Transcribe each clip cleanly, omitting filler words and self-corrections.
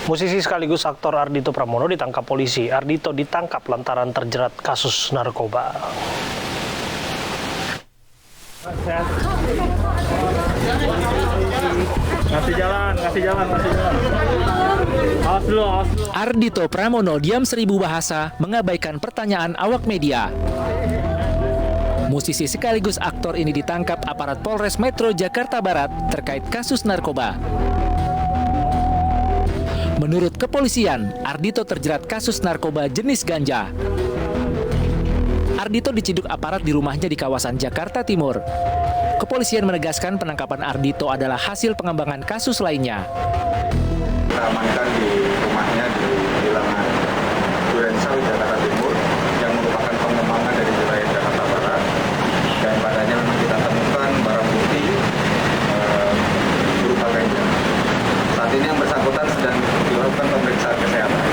Musisi sekaligus aktor Ardhito Pramono ditangkap polisi. Ardhito ditangkap lantaran terjerat kasus narkoba. Kasih jalan. Awas dulu. Ardhito Pramono diam seribu bahasa mengabaikan pertanyaan awak media. Musisi sekaligus aktor ini ditangkap aparat Polres Metro Jakarta Barat terkait kasus narkoba. Menurut kepolisian, Ardhito terjerat kasus narkoba jenis ganja. Ardhito diciduk aparat di rumahnya di kawasan Jakarta Timur. Kepolisian menegaskan penangkapan Ardhito adalah hasil pengembangan kasus lainnya. Kita amankan di rumahnya di Bilangan Durensawit, Jakarta Timur, yang merupakan pengembangan dari wilayah Jakarta Barat. Dan padanya memang kita temukan barang bukti berupa ganja. Saat ini yang bersangkutan sedang dilakukan pemeriksaan kesehatan.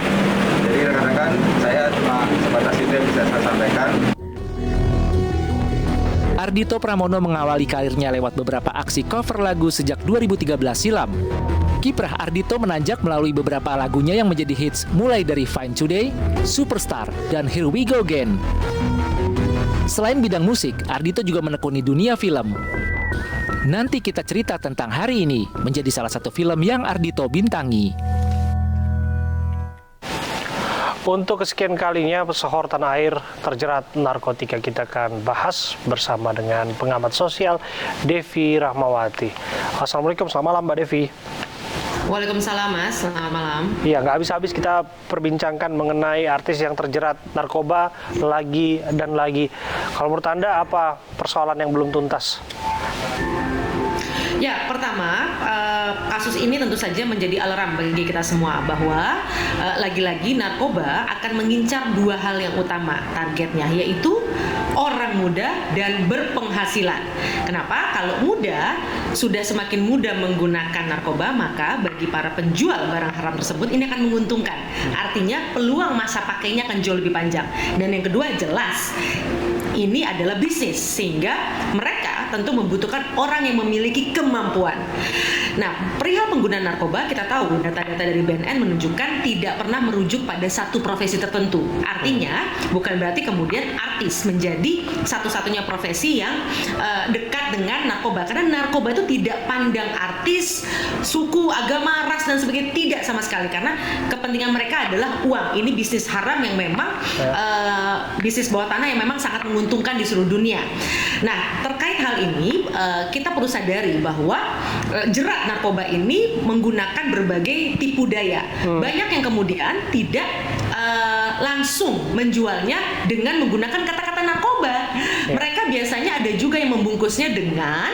Jadi rekan-rekan, saya cuma sebatas itu yang bisa saya sampaikan. Ardhito Pramono mengawali karirnya lewat beberapa aksi cover lagu sejak 2013 silam. Kiprah Ardhito menanjak melalui beberapa lagunya yang menjadi hits mulai dari Fine Today, Superstar, dan Here We Go Again. Selain bidang musik, Ardhito juga menekuni dunia film. Nanti kita cerita tentang Hari Ini, menjadi salah satu film yang Ardhito bintangi. Untuk kesekian kalinya pesohor tanah air terjerat narkotika, kita akan bahas bersama dengan pengamat sosial Devi Rahmawati. Assalamualaikum, selamat malam Mbak Devi. Waalaikumsalam Mas, selamat malam. Iya, nggak habis-habis kita perbincangkan mengenai artis yang terjerat narkoba lagi dan lagi. Kalau menurut Anda apa persoalan yang belum tuntas? Ya, pertama, kasus ini tentu saja menjadi alarm bagi kita semua bahwa lagi-lagi narkoba akan mengincar dua hal yang utama targetnya, yaitu orang muda dan berpenghasilan. Kenapa? Kalau muda sudah semakin mudah menggunakan narkoba, maka bagi para penjual barang haram tersebut ini akan menguntungkan. Artinya peluang masa pakainya akan jauh lebih panjang. Dan yang kedua, jelas ini adalah bisnis, sehingga mereka tentu membutuhkan orang yang memiliki kemampuan. Nah, perihal penggunaan narkoba, kita tahu data-data dari BNN menunjukkan tidak pernah merujuk pada satu profesi tertentu. Artinya, bukan berarti kemudian artis menjadi satu-satunya profesi yang dekat dengan narkoba. Karena narkoba itu tidak pandang artis, suku, agama, ras, dan sebagainya. Tidak sama sekali. Karena kepentingan mereka adalah uang. Ini bisnis haram yang memang bisnis bawah tanah yang memang sangat menguntungkan di seluruh dunia. Nah, terkait hal ini, kita perlu sadari bahwa jerat narkoba ini menggunakan berbagai tipu daya. Banyak yang kemudian tidak langsung menjualnya dengan menggunakan kata-kata narkoba. Mereka biasanya ada juga yang membungkusnya dengan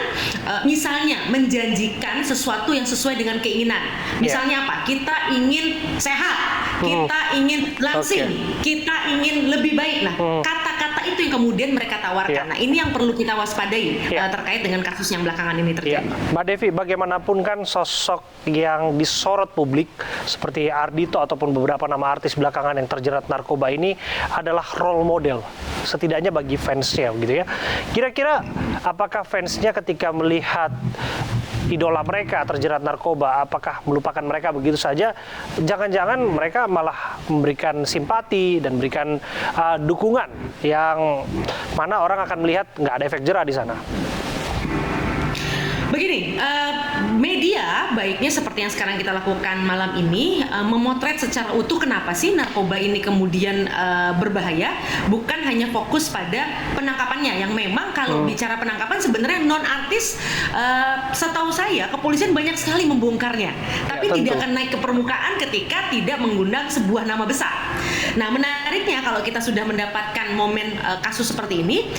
misalnya menjanjikan sesuatu yang sesuai dengan keinginan. Misalnya apa? Kita ingin sehat, kita ingin langsing, kita ingin lebih baik. Nah, kata-kata itu yang kemudian mereka tawarkan. Nah, ini yang perlu kita waspadai terkait dengan kasus yang belakangan ini terjadi. Mbak Devi, bagaimanapun kan sosok yang disorot publik seperti Ardhito ataupun beberapa nama artis belakangan yang terjerat narkoba ini adalah role model, setidaknya bagi fansnya gitu ya. Kira-kira apakah fansnya ketika melihat idola mereka terjerat narkoba, apakah melupakan mereka begitu saja? Jangan-jangan mereka malah memberikan simpati dan memberikan dukungan yang mana orang akan melihat nggak ada efek jerah di sana. Begini, media baiknya seperti yang sekarang kita lakukan malam ini memotret secara utuh kenapa sih narkoba ini kemudian berbahaya, bukan hanya fokus pada penangkapannya yang memang kalau bicara penangkapan sebenarnya non-artis setahu saya kepolisian banyak sekali membongkarnya, tapi tidak akan naik ke permukaan ketika tidak mengundang sebuah nama besar. Nah, menariknya kalau kita sudah mendapatkan momen kasus seperti ini,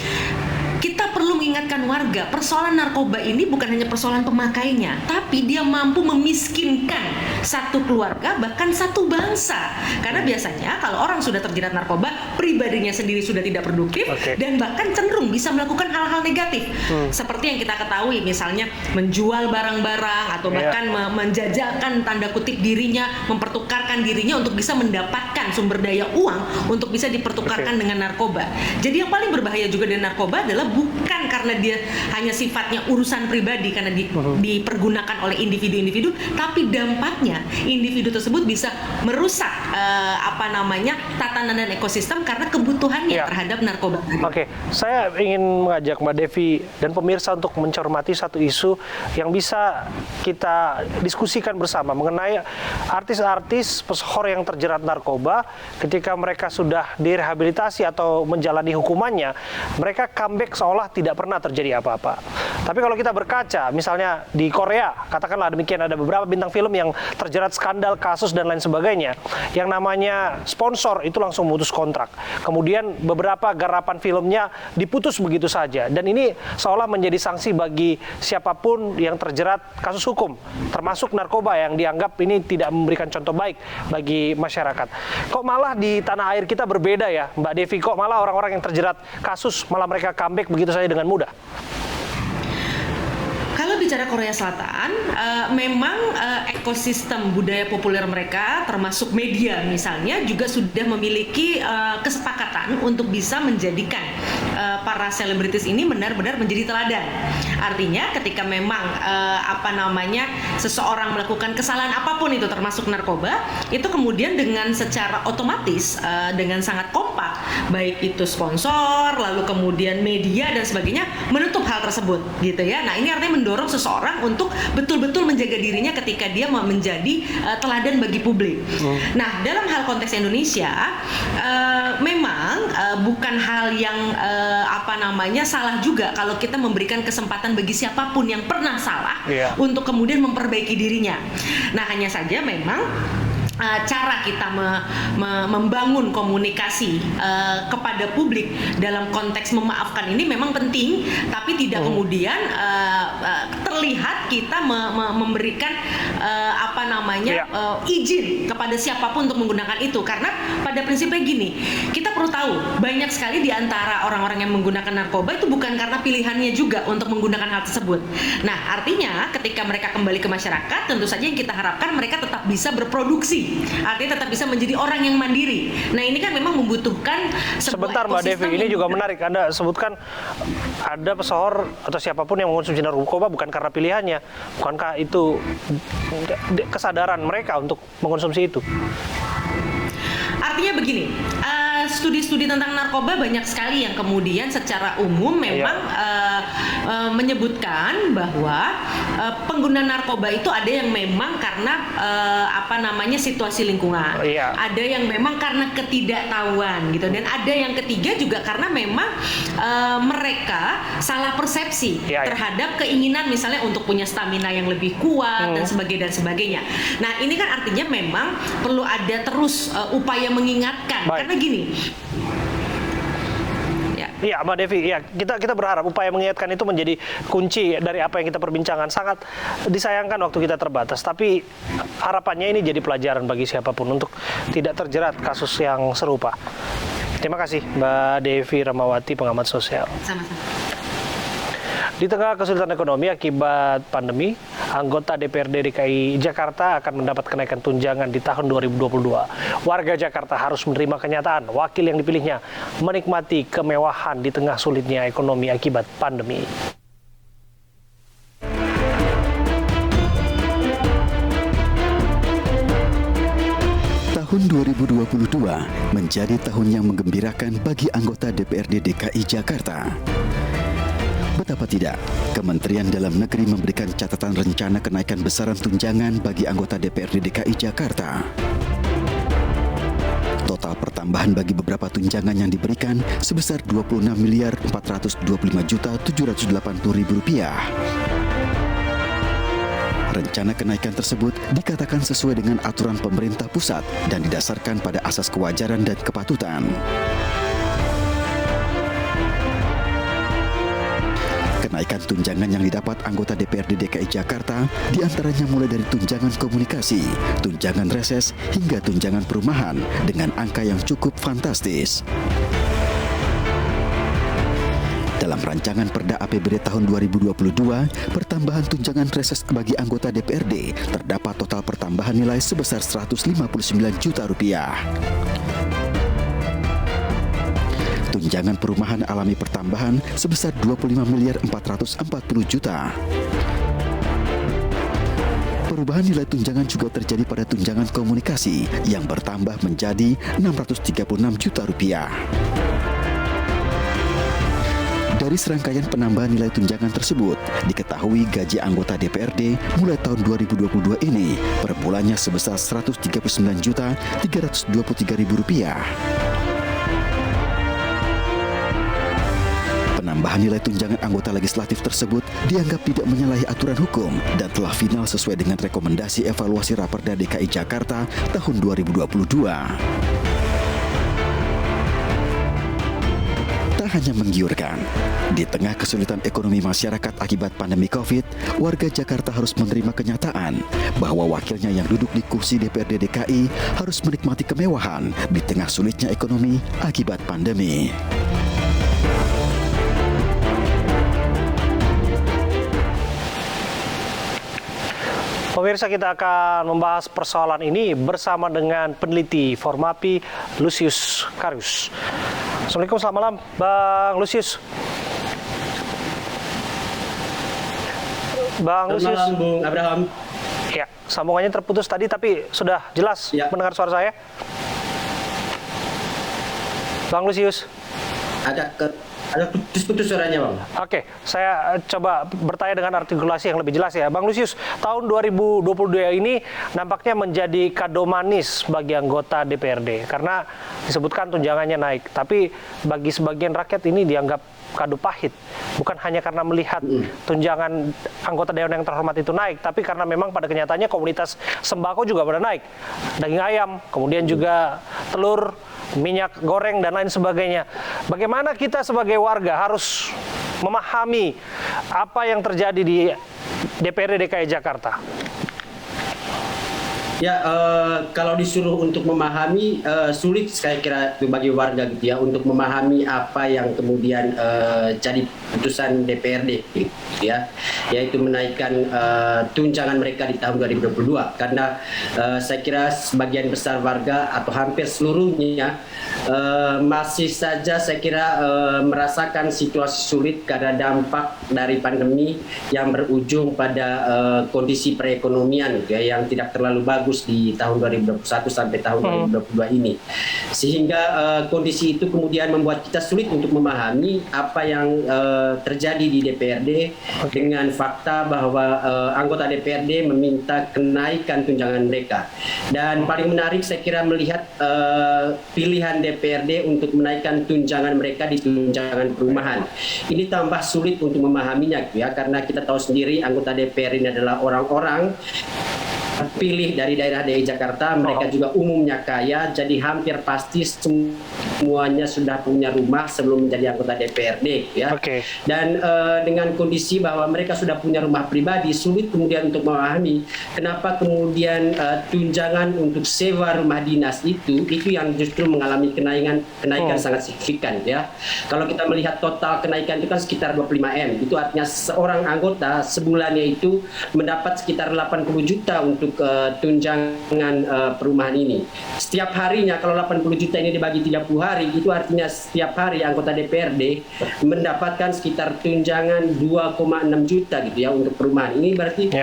kita perlu mengingatkan warga, persoalan narkoba ini bukan hanya persoalan pemakainya, tapi dia mampu memiskinkan satu keluarga, bahkan satu bangsa. Karena biasanya kalau orang sudah terjerat narkoba, pribadinya sendiri sudah tidak produktif, dan bahkan cenderung bisa melakukan hal-hal negatif. Seperti yang kita ketahui, misalnya menjual barang-barang, atau bahkan menjajakan tanda kutip dirinya, mempertukarkan dirinya untuk bisa mendapatkan sumber daya uang, untuk bisa dipertukarkan dengan narkoba. Jadi yang paling berbahaya juga dengan narkoba adalah bukan karena dia hanya sifatnya urusan pribadi karena dipergunakan oleh individu-individu, tapi dampaknya individu tersebut bisa merusak tatanan dan ekosistem karena kebutuhannya terhadap narkoba. Oke, saya ingin mengajak Mbak Devi dan pemirsa untuk mencermati satu isu yang bisa kita diskusikan bersama mengenai artis-artis pesohor yang terjerat narkoba. Ketika mereka sudah direhabilitasi atau menjalani hukumannya, mereka comeback seolah tidak pernah terjadi apa-apa. Tapi kalau kita berkaca, misalnya di Korea, katakanlah demikian, ada beberapa bintang film yang terjerat skandal, kasus, dan lain sebagainya. Yang namanya sponsor itu langsung memutus kontrak. Kemudian beberapa garapan filmnya diputus begitu saja. Dan ini seolah menjadi sanksi bagi siapapun yang terjerat kasus hukum, termasuk narkoba yang dianggap ini tidak memberikan contoh baik bagi masyarakat. Kok malah di tanah air kita berbeda ya, Mbak Devi? Kok malah orang-orang yang terjerat kasus malah mereka comeback begitu saja dengan mudah? Kalau bicara Korea Selatan, memang ekosistem budaya populer mereka, termasuk media misalnya, juga sudah memiliki kesepakatan untuk bisa menjadikan para selebritis ini benar-benar menjadi teladan. Artinya ketika memang seseorang melakukan kesalahan apapun itu, termasuk narkoba, itu kemudian dengan secara otomatis, dengan sangat kompak, baik itu sponsor, lalu kemudian media dan sebagainya, menutup hal tersebut, gitu ya. Nah, ini artinya mendorong seseorang untuk betul-betul menjaga dirinya ketika dia menjadi teladan bagi publik. Nah, dalam hal konteks Indonesia, memang bukan hal yang salah juga kalau kita memberikan kesempatan bagi siapapun yang pernah salah untuk kemudian memperbaiki dirinya. Nah, hanya saja memang cara kita membangun komunikasi kepada publik dalam konteks memaafkan ini memang penting, tapi tidak kemudian terlihat kita memberikan izin kepada siapapun untuk menggunakan itu, karena pada prinsipnya gini, kita perlu tahu banyak sekali di antara orang-orang yang menggunakan narkoba itu bukan karena pilihannya juga untuk menggunakan hal tersebut. Nah, artinya ketika mereka kembali ke masyarakat, tentu saja yang kita harapkan mereka tetap bisa berproduksi. Artinya tetap bisa menjadi orang yang mandiri. Nah, ini kan memang membutuhkan sebentar Mbak Devi, ini juga menarik. Anda sebutkan ada pesohor atau siapapun yang mengonsumsi narkoba bukan karena pilihannya. Bukankah itu kesadaran mereka untuk mengonsumsi itu? Artinya begini, studi-studi tentang narkoba banyak sekali yang kemudian secara umum memang menyebutkan bahwa pengguna narkoba itu ada yang memang karena situasi lingkungan, ada yang memang karena ketidaktahuan gitu, dan ada yang ketiga juga karena memang mereka salah persepsi terhadap keinginan misalnya untuk punya stamina yang lebih kuat dan sebagainya. Nah, ini kan artinya memang perlu ada terus upaya mengingatkan. Karena gini. Iya, Mbak Devi, ya kita berharap upaya mengingatkan itu menjadi kunci dari apa yang kita perbincangkan. Sangat disayangkan waktu kita terbatas, tapi harapannya ini jadi pelajaran bagi siapapun untuk tidak terjerat kasus yang serupa. Terima kasih Mbak Devi Ramawati, pengamat sosial. Sama-sama. Di tengah kesulitan ekonomi akibat pandemi, anggota DPRD DKI Jakarta akan mendapat kenaikan tunjangan di tahun 2022. Warga Jakarta harus menerima kenyataan wakil yang dipilihnya menikmati kemewahan di tengah sulitnya ekonomi akibat pandemi. Tahun 2022 menjadi tahun yang menggembirakan bagi anggota DPRD DKI Jakarta. Betapa tidak, Kementerian Dalam Negeri memberikan catatan rencana kenaikan besaran tunjangan bagi anggota DPRD DKI Jakarta. Total pertambahan bagi beberapa tunjangan yang diberikan sebesar Rp26.425.780.000. Rencana kenaikan tersebut dikatakan sesuai dengan aturan pemerintah pusat dan didasarkan pada asas kewajaran dan kepatutan. Kenaikan tunjangan yang didapat anggota DPRD DKI Jakarta diantaranya mulai dari tunjangan komunikasi, tunjangan reses, hingga tunjangan perumahan dengan angka yang cukup fantastis. Dalam rancangan Perda APBD tahun 2022, pertambahan tunjangan reses bagi anggota DPRD terdapat total pertambahan nilai sebesar Rp159 juta. tunjangan perumahan alami pertambahan sebesar 25.440 juta. Perubahan nilai tunjangan juga terjadi pada tunjangan komunikasi yang bertambah menjadi 636 juta rupiah. Dari serangkaian penambahan nilai tunjangan tersebut, diketahui gaji anggota DPRD mulai tahun 2022 ini per bulannya sebesar Rp139.323.000. Penambahan nilai tunjangan anggota legislatif tersebut dianggap tidak menyalahi aturan hukum dan telah final sesuai dengan rekomendasi evaluasi Raperda DKI Jakarta tahun 2022. Tak hanya menggiurkan, di tengah kesulitan ekonomi masyarakat akibat pandemi COVID, warga Jakarta harus menerima kenyataan bahwa wakilnya yang duduk di kursi DPRD DKI harus menikmati kemewahan di tengah sulitnya ekonomi akibat pandemi. Pemirsa, kita akan membahas persoalan ini bersama dengan peneliti Formapi, Lusius Karius. Assalamualaikum, selamat malam Bang Lusius. Selamat malam, Bung Abraham. Ya, sambungannya terputus tadi, tapi sudah jelas mendengar suara saya? Bang Lusius. Ada putus-putus suaranya, Bang. Oke, saya coba bertanya dengan artikulasi yang lebih jelas ya. Bang Lusius, tahun 2022 ini nampaknya menjadi kado manis bagi anggota DPRD karena disebutkan tunjangannya naik. Tapi bagi sebagian rakyat ini dianggap kado pahit. Bukan hanya karena melihat tunjangan anggota dewan yang terhormat itu naik, tapi karena memang pada kenyataannya komunitas sembako juga pada naik. Daging ayam, kemudian juga telur, minyak goreng, dan lain sebagainya. Bagaimana kita sebagai warga harus memahami apa yang terjadi di DPRD DKI Jakarta? Ya, kalau disuruh untuk memahami, sulit saya kira bagi warga gitu ya, untuk memahami apa yang kemudian jadi putusan DPRD gitu ya, yaitu menaikkan tunjangan mereka di tahun 2022. Karena saya kira sebagian besar warga atau hampir seluruhnya masih saja saya kira merasakan situasi sulit karena dampak dari pandemi yang berujung pada kondisi perekonomian gitu ya, yang tidak terlalu bagus di tahun 2021 sampai tahun 2022 ini. Sehingga kondisi itu kemudian membuat kita sulit untuk memahami apa yang terjadi di DPRD dengan fakta bahwa anggota DPRD meminta kenaikan tunjangan mereka. Dan paling menarik saya kira melihat pilihan DPRD untuk menaikkan tunjangan mereka di tunjangan perumahan. Ini tambah sulit untuk memahaminya ya, karena kita tahu sendiri anggota DPR ini adalah orang-orang pilih dari daerah DKI Jakarta, mereka juga umumnya kaya, jadi hampir pasti semuanya sudah punya rumah sebelum menjadi anggota DPRD ya. Dan dengan kondisi bahwa mereka sudah punya rumah pribadi, sulit kemudian untuk memahami kenapa kemudian tunjangan untuk sewa rumah dinas itu yang justru mengalami kenaikan sangat signifikan ya. Kalau kita melihat total kenaikan itu kan sekitar 25M, itu artinya seorang anggota sebulannya itu mendapat sekitar 80 juta untuk tunjangan perumahan ini. Setiap harinya kalau 80 juta ini dibagi 30 hari, itu artinya setiap hari anggota DPRD mendapatkan sekitar tunjangan 2,6 juta gitu ya untuk perumahan. Ini berarti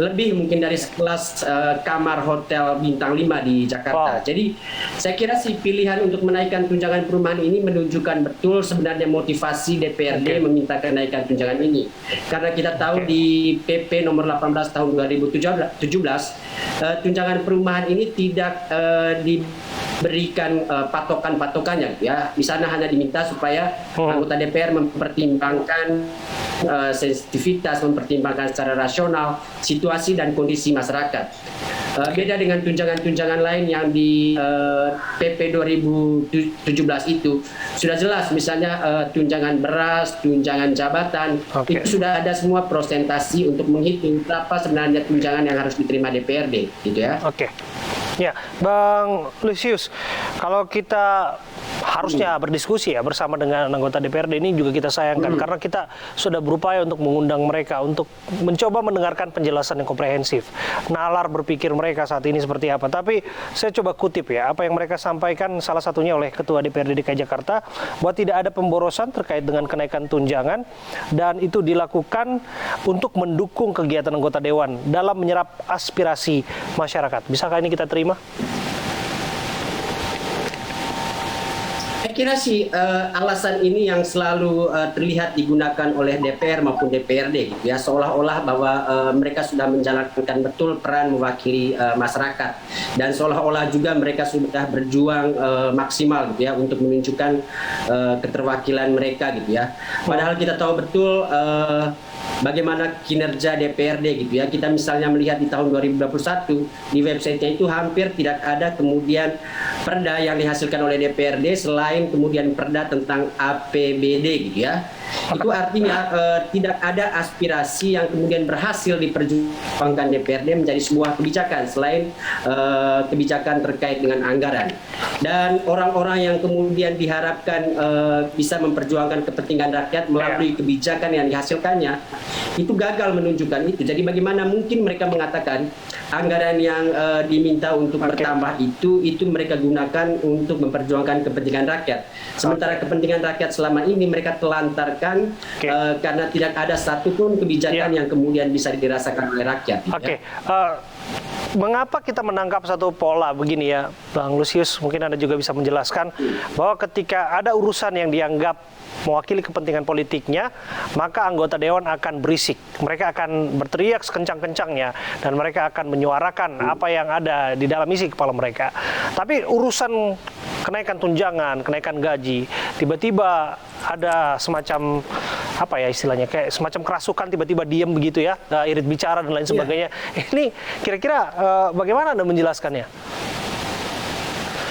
lebih mungkin dari sekelas kamar hotel bintang 5 di Jakarta. Jadi saya kira sih pilihan untuk menaikkan tunjangan perumahan ini menunjukkan betul sebenarnya motivasi DPRD meminta kenaikan tunjangan ini. Karena kita tahu di PP nomor 18 tahun 2017 tunjangan perumahan ini tidak diberikan patokan-patokannya ya. Di sana hanya diminta supaya anggota DPR mempertimbangkan sensitivitas, mempertimbangkan secara rasional situasi dan kondisi masyarakat. Beda dengan tunjangan-tunjangan lain yang di PP 2017 itu sudah jelas, misalnya tunjangan beras, tunjangan jabatan, itu sudah ada semua prosentasi untuk menghitung berapa sebenarnya tunjangan yang harus diterima DPRD, gitu ya. Ya, Bang Lusius, kalau kita harusnya berdiskusi ya bersama dengan anggota DPRD. Ini juga kita sayangkan karena kita sudah berupaya untuk mengundang mereka untuk mencoba mendengarkan penjelasan yang komprehensif. Nalar berpikir mereka saat ini seperti apa. Tapi saya coba kutip ya apa yang mereka sampaikan, salah satunya oleh Ketua DPRD DKI Jakarta, bahwa tidak ada pemborosan terkait dengan kenaikan tunjangan dan itu dilakukan untuk mendukung kegiatan anggota dewan dalam menyerap aspirasi masyarakat. Bisakah ini kita terima? Saya kira sih alasan ini yang selalu terlihat digunakan oleh DPR maupun DPRD gitu ya, seolah-olah bahwa mereka sudah menjalankan betul peran mewakili masyarakat dan seolah-olah juga mereka sudah berjuang maksimal gitu ya untuk menunjukkan keterwakilan mereka gitu ya. Padahal kita tahu betul bagaimana kinerja DPRD gitu ya. Kita misalnya melihat di tahun 2021 di websitenya itu hampir tidak ada kemudian perda yang dihasilkan oleh DPRD selain kemudian perda tentang APBD gitu ya. Itu artinya tidak ada aspirasi yang kemudian berhasil diperjuangkan DPRD menjadi sebuah kebijakan selain kebijakan terkait dengan anggaran. Dan orang-orang yang kemudian diharapkan bisa memperjuangkan kepentingan rakyat melalui kebijakan yang dihasilkannya itu gagal menunjukkan itu. Jadi bagaimana mungkin mereka mengatakan anggaran yang diminta untuk bertambah itu mereka gunakan untuk memperjuangkan kepentingan rakyat. Sementara kepentingan rakyat selama ini mereka telantarkan karena tidak ada satupun kebijakan yang kemudian bisa dirasakan oleh rakyat. Mengapa kita menangkap satu pola begini ya, Bang Lusius? Mungkin Anda juga bisa menjelaskan bahwa ketika ada urusan yang dianggap mewakili kepentingan politiknya, maka anggota dewan akan berisik. Mereka akan berteriak sekencang-kencangnya dan mereka akan menyuarakan apa yang ada di dalam isi kepala mereka. Tapi urusan kenaikan tunjangan, kenaikan gaji, tiba-tiba ada semacam apa ya istilahnya, kayak semacam kerasukan, tiba-tiba diam begitu ya, irit bicara dan lain sebagainya. Ini kira-kira bagaimana Anda menjelaskannya?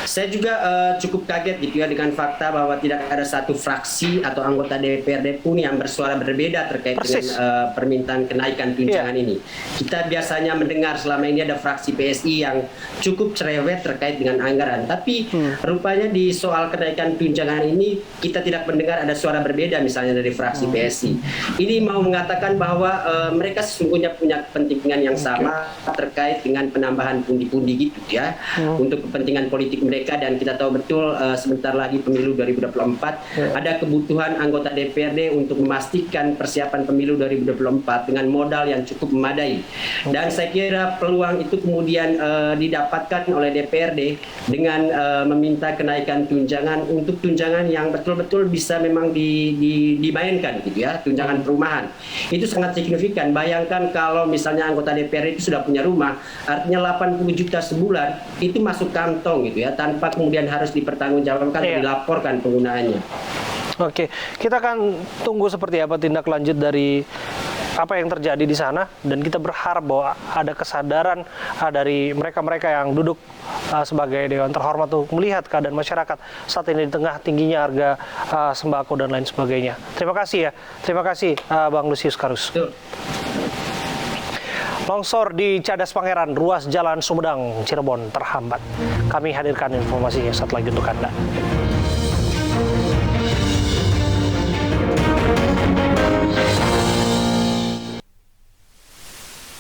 Saya juga cukup kaget gitu ya dengan fakta bahwa tidak ada satu fraksi atau anggota DPRD pun yang bersuara berbeda terkait dengan permintaan kenaikan tunjangan ini. Kita biasanya mendengar selama ini ada fraksi PSI yang cukup cerewet terkait dengan anggaran. Tapi rupanya di soal kenaikan tunjangan ini kita tidak mendengar ada suara berbeda misalnya dari fraksi PSI. Ini mau mengatakan bahwa mereka sesungguhnya punya kepentingan yang sama terkait dengan penambahan pundi-pundi gitu ya untuk kepentingan politik mereka. Dan kita tahu betul sebentar lagi pemilu 2024 ada kebutuhan anggota DPRD untuk memastikan persiapan pemilu 2024 dengan modal yang cukup memadai. Dan saya kira peluang itu kemudian didapatkan oleh DPRD dengan meminta kenaikan tunjangan untuk tunjangan yang betul-betul bisa memang dimainkan gitu ya, tunjangan perumahan. Itu sangat signifikan. Bayangkan kalau misalnya anggota DPRD itu sudah punya rumah, artinya 80 juta sebulan itu masuk kantong gitu ya, tanpa kemudian harus dipertanggungjawabkan atau dilaporkan penggunaannya. Oke, kita akan tunggu seperti apa tindak lanjut dari apa yang terjadi di sana, dan kita berharap bahwa ada kesadaran dari mereka-mereka yang duduk sebagai dewan terhormat untuk melihat keadaan masyarakat saat ini di tengah tingginya harga sembako dan lain sebagainya. Terima kasih ya, terima kasih Bang Lusius Karus. Longsor di Cadas Pangeran, ruas jalan Sumedang, Cirebon terhambat. Kami hadirkan informasinya saat lagi untuk Anda.